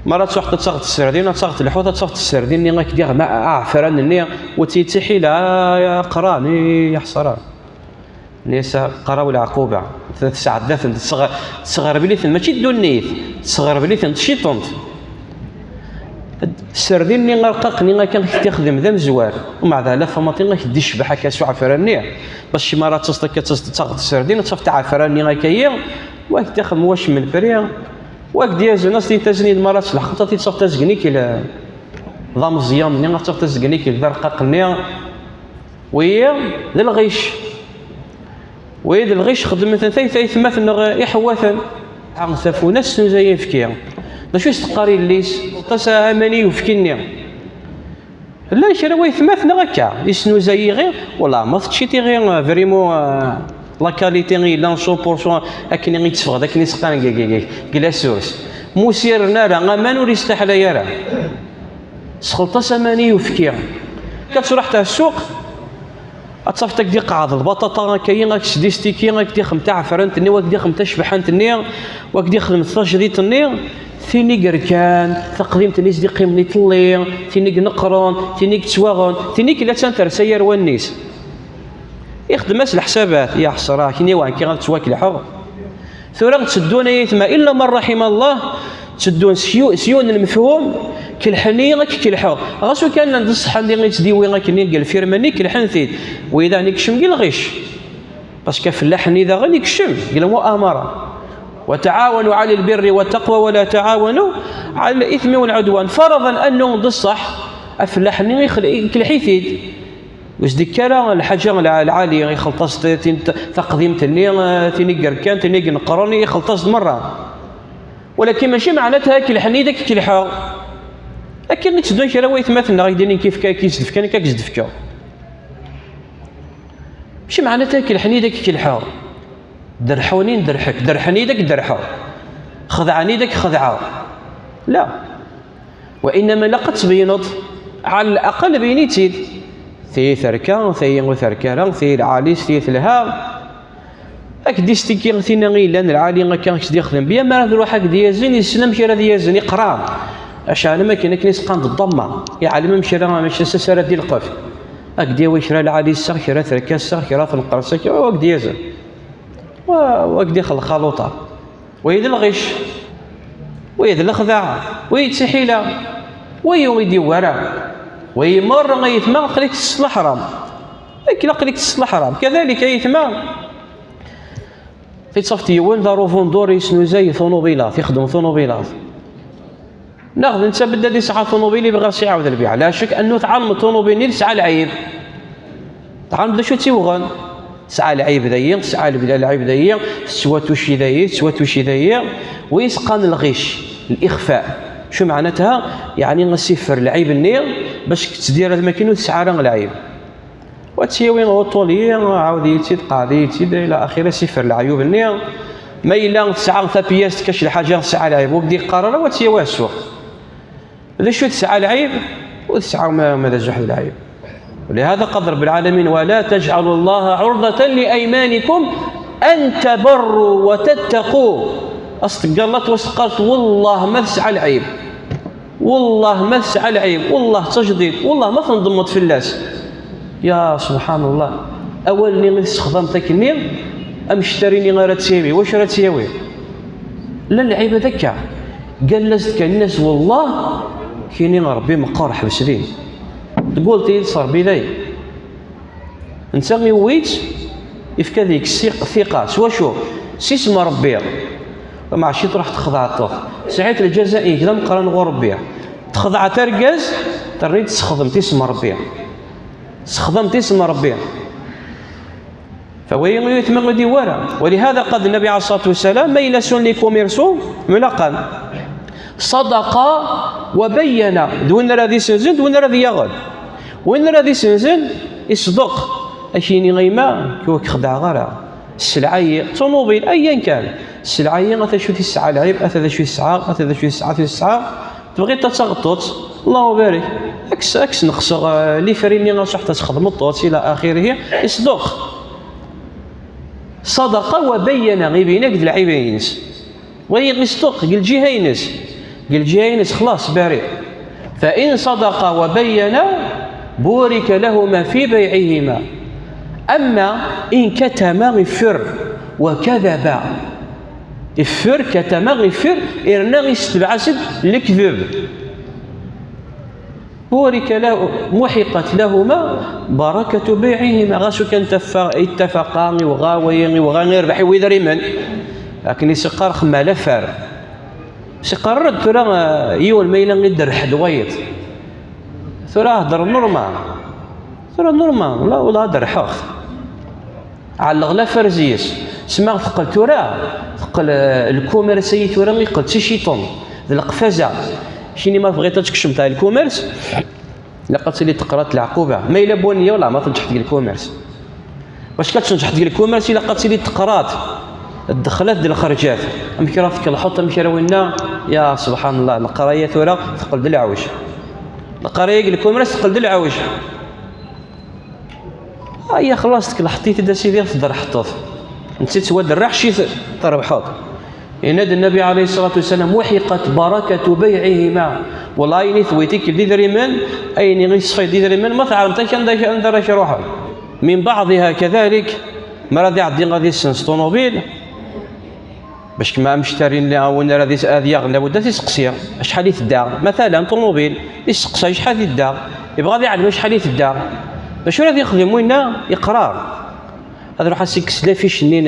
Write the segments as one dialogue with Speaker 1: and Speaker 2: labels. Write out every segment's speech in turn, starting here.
Speaker 1: مرات تروح تغط السردين تغط الحوت تغط السردين ني غاك دير مع فران ني وتيتحي لا يا قران يا حصران نيسا قراو العقوبه 3 ساعات ذات تصغر بليث ماشي دونيت تصغر بليث الشيطون السردين ني غرقق ني كان تخدم ذا مزوار ومع ذلك فماطي غاك دي شبح هكا سوع فران باش شي مرات تغط السردين تشوف تاع فران ني غاكايا واك تخدم واش من فريا واك ديال الناس اللي تزني المرات الحقيقه تصوف تزقني كي ضام زيام ني تصوف تزقني كي ذرقق ني وهي ذا الغيش ويد الغيش خدمت ثيث مثلا يحواثا عغثفونا السنزايا فكيا شو استقاري الليس قسا اماني وفكيني لا شرا ويث مثلا هكا يسنو زي غير والله ما تشيتي غير فريمون لا كاليتي غير لا 100% اكني غيتفقد اكني سقان كلاسوس موسير نارا امان وريستحلا يرا سخلطه سماني وفكيا كتروح تاع السوق اتصافتك دي قاعد البطاطا كاين غاك شدي ستيكي غاك دي خم تاع فرنتني واك دي خم تاع شبحانتني واك دي خدم 12 ديتني ثيني قركان تقديم تنيس دي قيمني طلي ثيني نقرون ثيني تسواغون ثيني لا تنتر سير والنيس يخدم اس الحسابات يا حسراه كي وان كي غتواكل حر ثورا تسدون يثما الا من رحم الله تسدون سيون المفهوم كالحني غاك كالحر غاسو كان عند الصحه اللي غيتديوي غاك ني قال فيرماني كالحن ثيت واذا نكشم قال غيش باسكو فلاحني اذا غادي يكشم قال مؤامره وتعاونوا على البر والتقوى ولا تعاونوا على الاثم والعدوان فرضا انه ضد الصح افلاحني كالحيثيد واش ديكالا الحاجه العاليه يخلطس تقديم تني قركان تني نقروني يخلطس مره ولكن ماشي معناتها كالحني داك كالحا لكن تدون شي راه يتمثلنا غيديرين كيف كيزدف كان كيزدفكا ماشي معناتها كالحني داك كالحا درحوني ندرحك درحني داك درحا خذعني داك خذعه لا وانما لقد تبينت على الاقل بينيتي ثي ثركا ثي وثركا ثي العاليس ثي ثلها اك ديستيكي ثينا غير لان العالي ما كانش يخدم بيا ما نروح هك ديازين يسلم شي راه ديازين يقرا اش انا ما كاين سقان الضمه يا عالم مشي راه ماشي سسره ديال القف هك ديا واش راه العالي السر كي راه ثركا السر كي راه تنقرص كي هك ديازن واك ديخل الخلوطه ويد الغش ويد الخداع ويد سحيله ويدي ورا ويمر غيثما قليك تصلح حرام لكن قليك تصلح حرام كذلك يثما في تصفتي وين دارو فوندور يسنو زي طوموبيلات يخدم طوموبيلات ناخذ انت بدا دي ساعه طوموبيلي بغا شي يعاود البيع لا شك انه تعلم الطوموبيل ساعه العيب تعلم بدا شو تيوغن ساعه العيب ذايا ساعه العيب ذايا سوات وشي ذايا سوات وشي ذايا ويسقان الغش الاخفاء شو معناتها يعني نسفر العيب النير باش تدير الماكينه ساعه العيب وتسيوي غوطولي عاود يتيد قاضي يتيد الى اخره سفر العيوب النير ما الا ساعه ثابياس كاش الحاجه ساعه العيب ودي قرار وتسيوي السوق اذا شو ساعه العيب وساعه ماذا جحد العيب ولهذا قال رب العالمين ولا تجعلوا الله عرضة لأيمانكم أن تبروا وتتقوا أصدق الله توسقت والله ما تسعى العيب والله ما تسعى العيب والله تجديد والله ما تنضمط في اللاس يا سبحان الله أول ني استخدمتك النير أمشتريني غير تسيوي واش راه تسيوي لا العيب ذكا قال لازت كان الناس والله كاينين ربي مقار حبسلين تقول تي صار بلاي انت غيويت يفكا ديك الثقه سوا شو سيسمى ربي ما عرفتش تروح تخضع الطوف ساعات الجزائي كذا مقرن غور ربي تخضع تركز تريد تخدم تسمى ربي تخدم تسمى ربي فوين يتمغ دي ورا ولهذا قد النبي عليه الصلاه والسلام ما الى سون لي كوميرسو ملقا صدق وبين دون راذي سنزن دون راذي يغل وين راذي سنزن يصدق اشيني غيما كوك خدع غرا السلعيه طوموبيل ايا كان السلعيه غاتا شو الساعه العيب اثا شو الساعه اثا شو الساعه في الساعه تبغي تتغطط الله يبارك اكس نخسر لي فريني غنصح تخدم الطوط الى اخره يصدق صدق وبين غيبينك العيبينس ويصدق قال جهينس قال جاينس خلاص بريء. فإن صدقا وبينا بورك لهما في بيعهما. أما إن كتما غفر وكذبا، الفر كتما غفر إرنا غيستبعسد الكذب، بورك له محقت لهما بركة بيعهما. غاسو كان اتفقا وغاوي وغا يربح ويدري من، لكن يسقر خما لا فار سقر رد ترى يول ما يلان يدر حد ويط ترى هضر نورمال، ترى نورمال لا ولا هضر حاخ على الغلا فرزيس سما ثقل ترى ثقل الكوميرسي ترى يقل شي شيطون ذا القفازه شيني ما بغيت تكشم تاع الكوميرس لقات لي تقرات العقوبه ما الا بونيه ولا ما تنجح ديال الكوميرس. واش كتنجح ديال الكوميرس الا لقات لي تقرات الدخلات ديال الخرجات امكراتك الحط امكراوينا يا سبحان الله. القرايه ثوره ثقل د العوج، القرايه ديال الكوميرس ثقل د العوج. هيا خلاص حطيت دا سيدي تقدر حطوه نسيت سوا الراح شي تربحوط. ينادي النبي عليه الصلاه والسلام محقت بركه بيعهما. والله اني ثويتك اللي دري من ايني غيصفي ديري من ما تعرف حتى كان دار شي روحها من بعضها كذلك. مرضي عدي غادي يسنس طوموبيل باش كما مشترين لها وانا هذه يغلى ودا تيسقسيها شحال يتدار مثلا طوموبيل يسقسها شحال يتدار يبغى يعلم شحال يتدار باش راه يخدم وينا يقرار. هذا روح سيكس لا فيش نين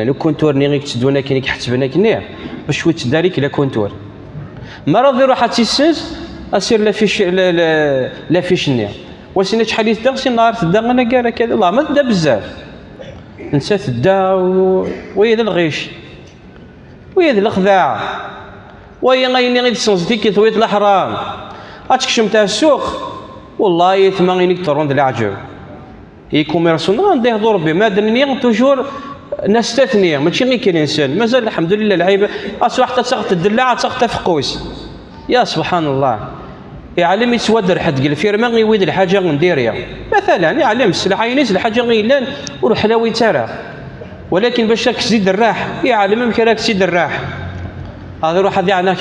Speaker 1: لو كونتور ني غيكتدونا كاين كيحسبنا كنيه باش شويه تداريك لا كونتور ما راضي روح تيسنس اسير لا فيش لا فيش نيه واسينا شحال يتدار سي نهار تدا انا كاع كذا والله ما تدا بزاف نسات تدا ويا الغيش ويا الخداع ويا غيني غير تسنزتي كي ثويت الحرام اتكشم تاع السوق والله يثمانينك ترون العجب هي كوميرسون غندي يهضر به ما درني توجور نستثني ماشي غير كاين انسان مازال الحمد لله العيب اصبح حتى تسقط الدلاعه تسقط فقوس يا سبحان الله. يعلم يسود حد قال فيرما غيويد الحاجه نديرها مثلا يعلم السلعه ينس الحاجه غيلان والحلاوي ترى ولكن باش راك تزيد الراح يعلم يمكن راك تزيد الراح. هذا روح هذه عناك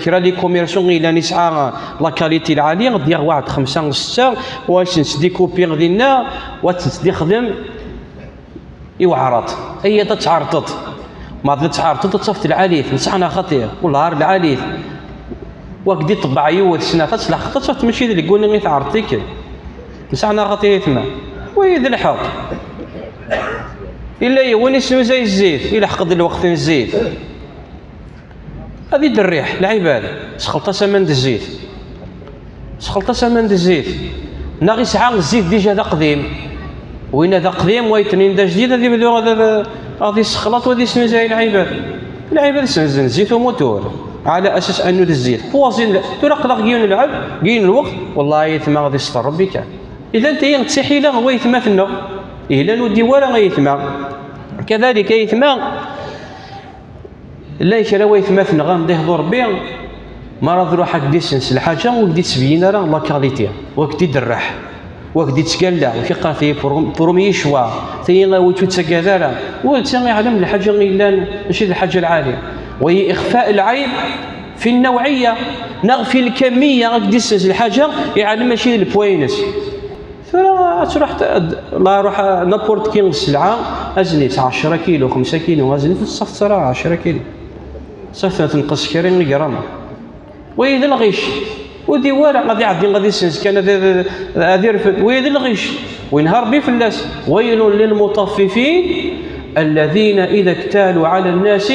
Speaker 1: كرا لي كوميرسيون غيلان يسعى لا كاليتي العاليه غادي واحد 5 6 واش نسدي كوبي غدينا وتسدي خدم يوعرط هي تتعرطط ما تتعرطط تصفت العاليث نسعنا خطير والنهار العاليث وقدي طبع يود سنه تصلح تصفت ماشي اللي يقول لي تعرطيك نسعنا خطير ثما ويد الحق الا يوني اسمه زي الزيت الى حق الوقت الزيت هذه الريح العباد سخلطه سمن الزيت سخلطه سمن الزيت ناغي ساعه الزيت ديجا ذا قديم وين ذا قديم ويتنين ذا جديد هذه بدو هذه السخلط وهذه اسمها زي العباد سنزن زيت وموتور على اساس انه الزيت فوازين ترقلق كيون العب كاين الوقت والله يثما غادي يستر ربي كان اذا انت تسحي لا هو يثما فينا الا نودي ولا غيثما كذلك يثما لا يشرا ويثمثن غامضي يهضر بيه ما راه روحك دي سنس الحاجه وكدي تبين راه لا كاليتي وكدي درح وكدي تقلع وكي قال فيه برومي شوا تي غاوي تسكاذا وتا يعلم الحاجه غيلان ماشي الحاجه العاليه وهي اخفاء العيب في النوعيه نغفي الكميه غادي سنس الحاجه يعلم ماشي البوينس فراه تروح لا روح نابورت كي السلعه ازنيت 10 كيلو 5 كيلو ازنيت الصف صراحه 10 كيلو صافي تنقص كرين غرام ويد الغش ودي ولا غادي يعدي غادي يسنس كان هذا رفد ويد الغش وينهار بي فلاس ويل للمطففين الذين اذا اكتالوا على الناس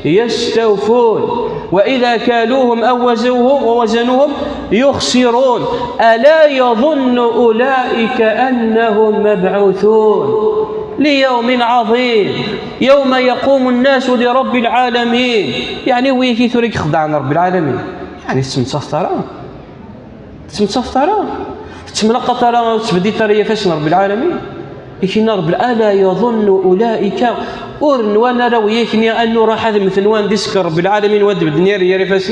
Speaker 1: يستوفون واذا كالوهم او وزنوهم يخسرون الا يظن اولئك انهم مبعوثون ليوم عظيم يوم يقوم الناس لرب العالمين. يعني ويكي ثوريك خضعنا رب العالمين يعني تسمصفترا تملقى ترى تبدي ترى فاش رب العالمين يكين رب الا يظن اولئك ورن وانا راه يكني انه راح هذا مثل وان ديسك رب العالمين ود الدنيا يا فاش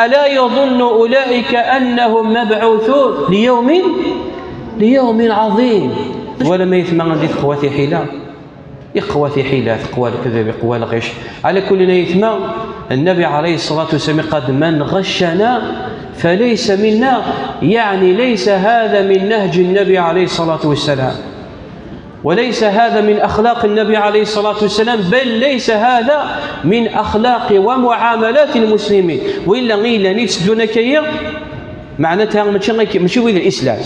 Speaker 1: الا يظن اولئك انهم مبعوثون ليوم عظيم ولا ما يثمن عندي خواتي حيله يقوى في حيلة، يقوى الكذب، يقوى الغش. على كل يثمى النبي عليه الصلاة والسلام قال من غشنا فليس منا، يعني ليس هذا من نهج النبي عليه الصلاة والسلام، وليس هذا من أخلاق النبي عليه الصلاة والسلام، بل ليس هذا من أخلاق ومعاملات المسلمين. وإلا غير نيتسدونا كيا معناتها ماشي وين الإسلام.